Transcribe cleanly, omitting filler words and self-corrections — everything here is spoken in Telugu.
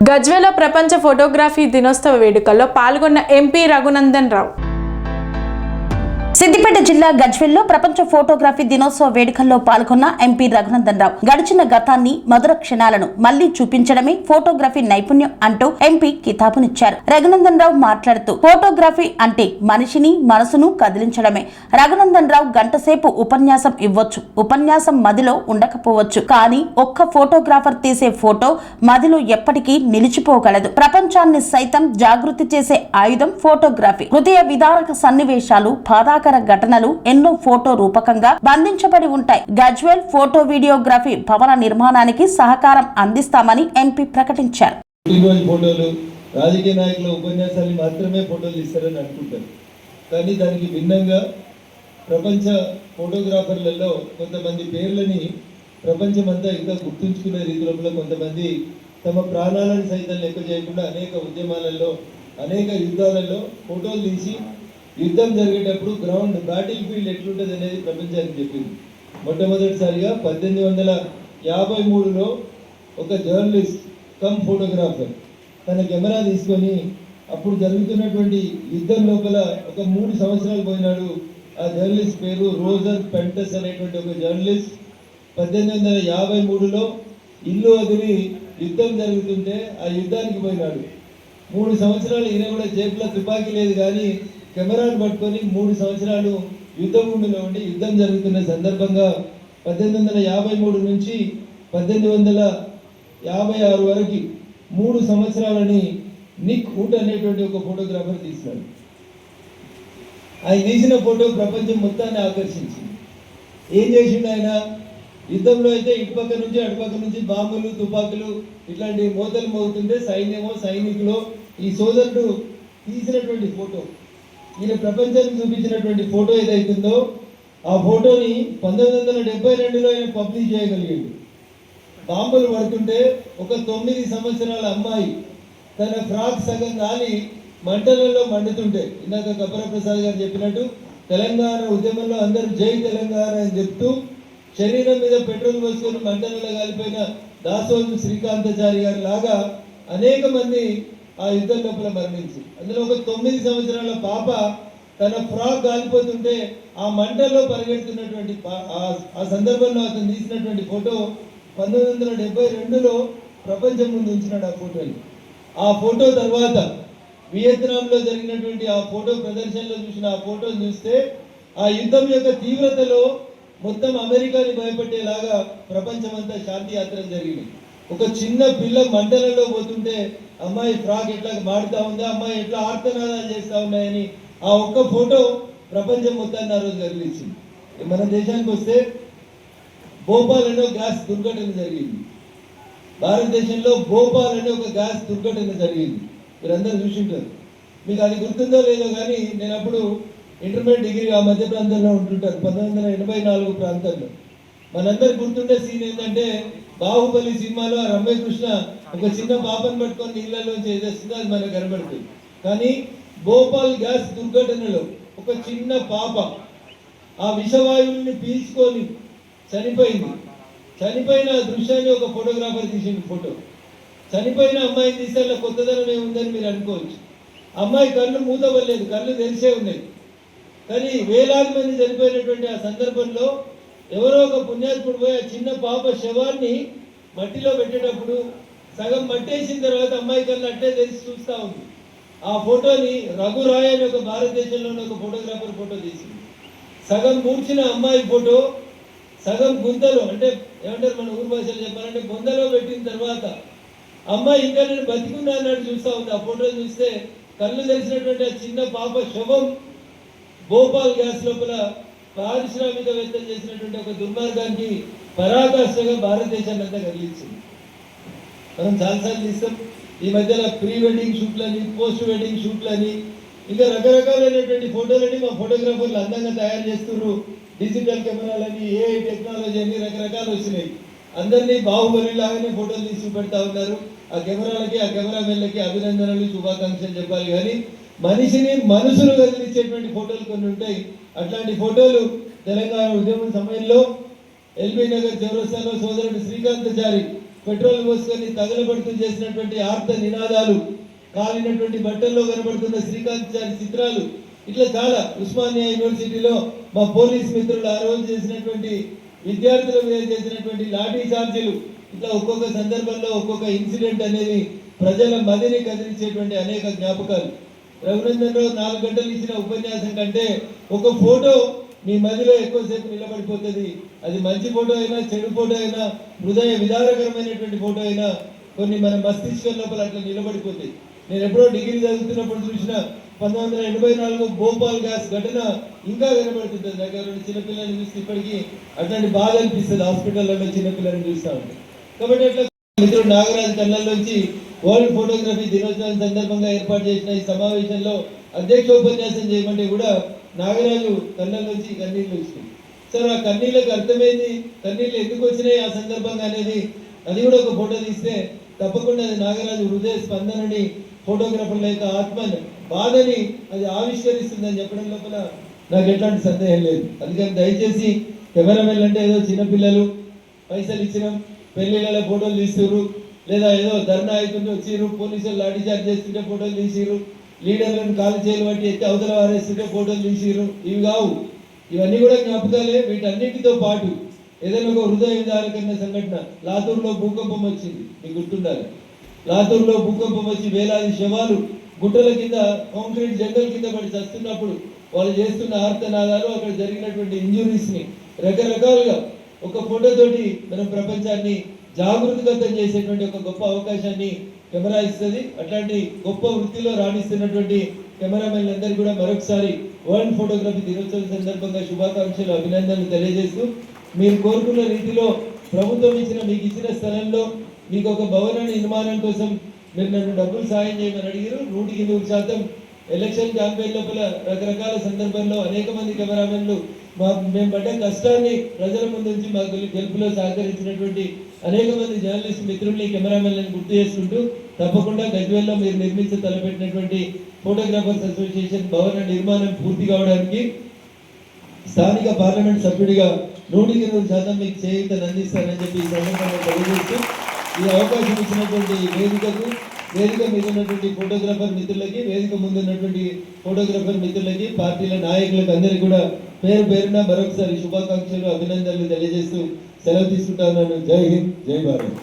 గజ్వేల్లో ప్రపంచ ఫోటోగ్రఫీ దినోత్సవ వేడుకల్లో పాల్గొన్న ఎంపీ రఘునందన్ రావు. సిద్దిపేట జిల్లా గజ్వేల్లో ప్రపంచ ఫోటోగ్రఫీ దినోత్సవ వేడుకల్లో పాల్గొన్న ఎంపీ రఘునందన్ రావు గడిచిన గతాన్ని మధుర క్షణాలను మళ్లీ చూపించడమే ఫోటోగ్రఫీ నైపుణ్యం అంటూ ఎంపీ కితాబునిచ్చారు. రఘునందన్ రావు మాట్లాడుతూ ఫోటోగ్రఫీ అంటే మనిషిని మనసును కదిలించడమే. రఘునందన్ రావు గంటసేపు ఉపన్యాసం ఇవ్వచ్చు, ఉపన్యాసం మదిలో ఉండకపోవచ్చు, కానీ ఒక్క ఫోటోగ్రాఫర్ తీసే ఫోటో మదిలో ఎప్పటికీ నిలిచిపోగలదు. ప్రపంచాన్ని సైతం జాగృతి చేసే ఆయుధం ఫోటోగ్రఫీ. హృదయ విదారక సన్నివేశాలు, బాధాకర ఘటనలు ఎన్నో ఫోటో రూపకంగా బంధించబడి ఉంటాయి. గజ్వేల్ ఫోటో వీడియోగ్రఫీ భవన నిర్మాణానికి సహకారం అందిస్తామని ఎంపీ ప్రకటించారు. రాజకీయ నాయకుల ఉపన్యాసాలు మాత్రమే ఫోటోలు ఇస్తారని అనుకుంటారు, కానీ దానికి భిన్నంగా ప్రపంచ ఫోటోగ్రాఫర్లలో కొంతమంది పేర్లని ప్రపంచమంతా ఇంకా గుర్తుంచుకునే రీతిలో కొంతమంది తమ ప్రాణాలను సైతం లెక్క చేయకుండా అనేక ఉద్యమాలలో, అనేక యుద్ధాలలో ఫోటోలు తీసి యుద్ధం జరిగేటప్పుడు గ్రౌండ్ బ్యాటిల్ ఫీల్డ్ ఎట్లుంటుంది అనేది ప్రపంచానికి చెప్పింది. మొట్టమొదటిసారిగా 1853లో ఒక జర్నలిస్ట్ కమ్ ఫోటోగ్రాఫర్ తన కెమెరా తీసుకొని అప్పుడు జరుగుతున్నటువంటి యుద్ధం లోపల ఒక 3 సంవత్సరాలు పోయినాడు. ఆ జర్నలిస్ట్ పేరు రోజర్ పెంటస్ అనేటువంటి ఒక జర్నలిస్ట్ 1853లో ఇల్లు వదిలి యుద్ధం జరుగుతుంటే ఆ యుద్ధానికి పోయినాడు. 3 సంవత్సరాలు ఈయన కూడా జేబులో తుపాకీ లేదు, కానీ కెమెరాను పట్టుకొని 3 సంవత్సరాలు యుద్ధభూమిలో ఉండి యుద్ధం జరుగుతున్న సందర్భంగా 1853 నుంచి 1856 వరకు 3 సంవత్సరాలని నిక్ వుడ్ అనేటువంటి ఒక ఫోటోగ్రాఫర్ తీసినాడు. ఆయన తీసిన ఫోటో ప్రపంచం మొత్తాన్ని ఆకర్షించింది. ఏం చేసిండు ఆయన? యుద్ధంలో అయితే ఇటుపక్క నుంచి అటుపక్క నుంచి బాంబులు, తుపాకులు ఇట్లాంటి మోతలు మోగుతుంటే సైన్యమో సైనికులు ఈ సోదరుడు తీసినటువంటి ఫోటో, ఈయన ప్రపంచానికి చూపించినటువంటి ఫోటో ఏదైతుందో ఆ ఫోటోని 1972లో ఆయన పబ్లిష్ చేయగలిగాడు. బాంబులు పడుతుంటే ఒక 9 సంవత్సరాల అమ్మాయి తన ఫ్రాక్ సగం గాలి మంటలలో మండుతుంటే, ఇందాక కపర ప్రసాద్ గారు చెప్పినట్టు తెలంగాణ ఉద్యమంలో అందరూ జై తెలంగాణ అని చెప్తూ శరీరం మీద పెట్రోల్ పోసుకొని మంటలలో కాలిపోయిన దాసోజు శ్రీకాంతాచారి గారి లాగా అనేక మంది ఆ యుద్ధం లోపల మరణించి, అందులో ఒక 9 సంవత్సరాల పాప తన ఫ్రాక్ కాలిపోతుంటే ఆ మంటల్లో పరిగెడుతున్నటువంటి ఆ సందర్భంలో అతను తీసినటువంటి ఫోటో 1972లో ప్రపంచం ముందు ఉంచినాడు ఆ ఫోటోని. ఆ ఫోటో తర్వాత వియత్నాంలో జరిగినటువంటి ఆ ఫోటో ప్రదర్శనలో చూసిన ఆ ఫోటోని చూస్తే ఆ యుద్ధం యొక్క తీవ్రతలో మొత్తం అమెరికాని భయపెట్టేలాగా ప్రపంచమంతా శాంతి యాత్రలు జరిగినాయి. ఒక చిన్న పిల్ల మంటలలో పోతుంటే అమ్మాయి ఫ్రాక్ ఎట్లా మాడుతూ ఉంది, అమ్మాయి ఎట్లా ఆర్తనాదాలు చేస్తూ ఉన్నాయని ఆ ఒక్క ఫోటో ప్రపంచం మొత్తాన్ని ఆ రోజు కదిలించింది. మన దేశానికి వస్తే భోపాల్ అనే గ్యాస్ దుర్ఘటన జరిగింది. భారతదేశంలో భోపాల్ అనే ఒక గ్యాస్ దుర్ఘటన జరిగింది. మీరందరూ చూసింటారు. మీకు అది గుర్తుందో లేదో కానీ నేను అప్పుడు ఇంటర్మీడియట్ డిగ్రీ ఆ మధ్య ప్రాంతంలో ఉంటుంటారు, 1984 ప్రాంతంలో. మనందరికి గుర్తుండే సీన్ ఏంటంటే బాహుబలి సినిమాలో రమ్యకృష్ణ ఒక చిన్న పాపను పట్టుకొని నీళ్ళలో చేసేస్తుంది, అది మనకు కనబడుతుంది. కానీ భోపాల్ గ్యాస్ దుర్ఘటనలో ఒక చిన్న పాప ఆ విషవాయువుని పీల్చుకొని చనిపోయింది. చనిపోయిన దృశ్యాన్ని ఒక ఫోటోగ్రాఫర్ తీసిన ఫోటో. చనిపోయిన అమ్మాయిని తీసే కొత్తదనం ఏముందని మీరు అనుకోవచ్చు. అమ్మాయి కళ్ళు మూతవలేదు, కళ్ళు తెరిసే ఉన్నాయి. కానీ వేలాది మంది చనిపోయినటువంటి ఆ సందర్భంలో ఎవరో ఒక పుణ్యాత్ముడు పోయి ఆ చిన్న పాప శవాన్ని మట్టిలో పెట్టేటప్పుడు సగం మట్టేసిన తర్వాత అమ్మాయి కళ్ళు అట్టే తెరిచి చూస్తూ ఉంది. ఆ ఫోటోని రఘురాయ్ అని ఒక భారతదేశంలోని ఒక ఫోటోగ్రాఫర్ ఫోటో తీసింది. సగం మూర్చిన అమ్మాయి ఫోటో సగం గుంతలో, అంటే ఏమంటారు మన ఊరు భాషలో చెప్పాలంటే బొందలో పెట్టిన తర్వాత అమ్మాయి ఇంకా నేను బతికున్నా అన్నట్టు చూస్తూ ఉంది. ఆ ఫోటో చూస్తే కళ్ళు తెరిచినటువంటి ఆ చిన్న పాప శవం భోపాల్ గ్యాస్ లోపల పారిశ్రామికవేత్తలు చేసినటువంటి ఒక దుర్మార్గానికి పరాకాష్ఠగా భారతదేశాన్ని అంతా కదిలించింది. మనం చాలాసార్లు తీస్తాం ఈ మధ్యలో ప్రీ వెడ్డింగ్ షూట్లని, పోస్ట్ వెడ్డింగ్ షూట్లని, ఇంకా రకరకాలైనటువంటి ఫోటోలని మా ఫోటోగ్రాఫర్లు అందంగా తయారు చేస్తున్నారు. డిజిటల్ కెమెరాలని, ఏఐ టెక్నాలజీ అని రకరకాలు వచ్చినాయి. అందరినీ బాహుబలి లాగానే ఫోటోలు తీసి పెడతా ఉన్నారు. ఆ కెమెరాలకి, ఆ కెమెరామెన్లకి అభినందనలు, శుభాకాంక్షలు చెప్పాలి. కానీ మనిషిని మనసును కదిలించేటువంటి ఫోటోలు కొన్ని ఉంటాయి. అట్లాంటి ఫోటోలు తెలంగాణ ఉద్యమం సమయంలో ఎల్బీ నగర్ చౌరస్తాలో సోదరుడు శ్రీకాంతాచారి పెట్రోల్ పోసుకొని తగలబడుతూ చేసినటువంటి ఆర్త నినాదాలు, కాలినటువంటి బట్టల్లో కనబడుతున్న శ్రీకాంతాచారి చిత్రాలు, ఇట్లా చాలా ఉస్మానియా యూనివర్సిటీలో మా పోలీస్ మిత్రులు ఆ రోజు చేసినటువంటి విద్యార్థుల మీద చేసినటువంటి లాఠీ చార్జీలు, ఇట్లా ఒక్కొక్క సందర్భంలో ఒక్కొక్క ఇన్సిడెంట్ అనేది ప్రజల మదిని కదిలించేటువంటి అనేక జ్ఞాపకాలు. రఘునందన్ రావు 4 గంటలు ఇచ్చిన ఉపన్యాసం కంటే ఒక ఫోటో మీ మదిలో ఎక్కువసేపు నిలబడిపోతుంది. అది మంచి ఫోటో అయినా, చెడు ఫోటో అయినా, హృదయ విదారకరమైనటువంటి ఫోటో అయినా కొన్ని మన మస్తిష్కం లోపల అట్లా నిలబడిపోతాయి. నేను ఎప్పుడో డిగ్రీ చదువుతున్నప్పుడు చూసిన 1984 భోపాల్ గ్యాస్ ఘటన ఇంకా కనబడుతుంటుంది. దగ్గర చిన్నపిల్లల్ని చూస్తే ఇప్పటికీ అట్లాంటి బాధ అనిపిస్తుంది హాస్పిటల్లో చిన్నపిల్లల్ని చూస్తూ ఉంటాయి. కాబట్టి అట్లా మిత్రుడు నాగరాజు కళ్ళల్లోంచి వరల్డ్ ఫోటోగ్రఫీ దినోత్సవం సందర్భంగా ఏర్పాటు చేసిన ఈ సమావేశంలో అధ్యక్షోపన్యాసం చేయమంటే కూడా నాగరాజు కళ్ళల్లోంచి కన్నీళ్ళు వచ్చినాయి. సార్ ఆ కన్నీళ్ళకి అర్థమైంది, కన్నీళ్ళు ఎందుకు వచ్చినాయి ఆ సందర్భంగా అనేది అది కూడా ఒక ఫోటో తీస్తే తప్పకుండా అది నాగరాజు హృదయ స్పందనని, ఫోటోగ్రాఫర్ల యొక్క ఆత్మని, బాధని అది ఆవిష్కరిస్తుందని చెప్పడం లోపల నాకు ఎట్లాంటి సందేహం లేదు. అందుకని దయచేసి కెమెరామెన్లు అంటే ఏదో చిన్నపిల్లలు పైసలు ఇచ్చినాం పెళ్లిళ్ళ ఫోటోలు తీస్తున్నారు, లేదా ఏదో ధర్నా అవుతుంటే వచ్చిర్రు, పోలీసులు లాఠీ చార్జ్ చేస్తుంటే ఫోటోలు తీసిర్రు, లీడర్లను కాలు చేయలు బట్టి ఎత్తి అవతల వారేస్తుంటే ఫోటోలు తీసిర్రు. ఇవి కావు, ఇవన్నీ కూడా జ్ఞాపకాలే. వీటన్నిటితో పాటు ఏదైనా ఒక హృదయ విదారకమైన సంఘటన, లాతూరులో భూకంపం వచ్చింది, మీకు గుర్తుండాలి. లాతూరులో భూకంపం వచ్చి వేలాది శవాలు గుట్టల కింద కాంక్రీట్ జంగల్ కింద పడి చస్తున్నప్పుడు వాళ్ళు చేస్తున్న ఆర్తనాదాలు, అక్కడ జరిగినటువంటి ఇంజురీస్ని రకరకాలుగా ఒక ఫోటోతోటి మనం ప్రపంచాన్ని జాగృతిగతం చేసేటువంటి ఒక గొప్ప అవకాశాన్ని కెమెరా ఇస్తుంది. అట్లాంటి గొప్ప వృత్తిలో రాణిస్తున్నటువంటి కెమెరామెన్లందరూ కూడా మరొకసారి వరల్డ్ ఫోటోగ్రఫీ దినోత్సవం సందర్భంగా శుభాకాంక్షలు, అభినందనలు తెలియజేస్తూ, మీరు కోరుకున్న రీతిలో ప్రభుత్వం మీకు ఇచ్చిన స్థలంలో మీకు ఒక భవన నిర్మాణం కోసం మీరు నన్ను డబ్బులు సాయం చేయమని అడిగారు. 100% ఎలక్షన్ క్యాంపెయిన్ లోపల రకరకాల సందర్భంలో అనేక మంది కెమెరామెన్లు మేము పడ్డ కష్టాన్ని ప్రజల ముందు నుంచి మాకు గెలుపులో సహకరించినటువంటి అనేక మంది జర్నలిస్ట్ మిత్రుల్ని, కెమెరామెన్లను గుర్తు చేసుకుంటూ తప్పకుండా గజ్వేల్లో మీరు నిర్మించి తలపెట్టినటువంటి ఫోటోగ్రాఫర్స్ అసోసియేషన్ భవన నిర్మాణం పూర్తి కావడానికి స్థానిక పార్లమెంట్ సభ్యుడిగా 100% మీకు చేయూతను అందిస్తానని చెప్పి ఈ సందర్భంగా తెలియజేస్తూ, ఈ అవకాశం ఇచ్చినటువంటి వేదిక మీద ఉన్నటువంటి ఫోటోగ్రాఫర్ మిత్రులకి, వేదిక ముందు ఉన్నటువంటి ఫోటోగ్రాఫర్ మిత్రులకి, పార్టీల నాయకులకు అందరికీ కూడా పేరు పేరున మరొకసారి శుభాకాంక్షలు, అభినందనలు తెలియజేస్తూ సెలవు తీసుకుంటా ఉన్నాను. జై హింద్, జై భారత్.